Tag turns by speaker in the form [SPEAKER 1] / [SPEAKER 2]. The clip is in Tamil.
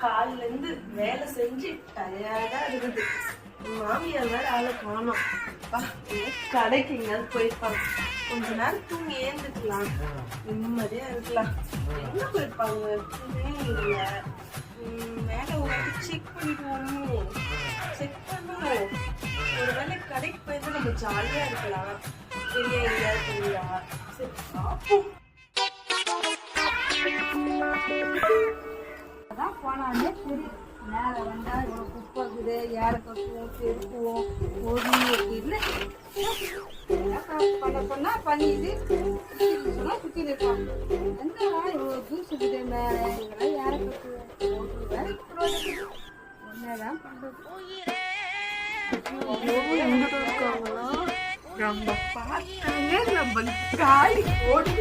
[SPEAKER 1] காலையில இருந்து வேலை செஞ்சு டயர்டா இருக்குது. மாமியார் வேற ஆளை காணோம். கடைக்கு எங்கேயாவது போயிருப்பாங்க. கொஞ்ச நேரம் தூங்கி ஏந்துக்கலாம், நிம்மதியா இருக்கலாம். எங்க போயிருப்பாங்க? இல்ல மேல ஒரு செக் பண்ணிடுவோம். செக் பண்ணுவோம். ஒருவேளை கடைக்கு போயிருந்தா நம்ம ஜாலியா இருக்கலாம். வெளியே எங்கேயாவது போயா? சரி பார்ப்போம்.
[SPEAKER 2] அதான் போனாலே சரி. நேரம் வந்தா இவ்வளோ குப்பை இருக்குது, ஏற கட்டுவோம், பெருக்குவோம், ஒரு இல்லை பண்ண சொன்னா பண்ணிட்டு சொன்னா சுற்றிட்டு இருப்பாங்க. எந்தவா இவ்வளோ ஜூஸ் இருக்குது மேலே, இதெல்லாம் ஏற கட்டுவோம், ஒரு வேலைக்கு என்னதான் பண்ணுறது?
[SPEAKER 1] நம்ம பார்த்தாங்க, நம்ம காலி ஓடி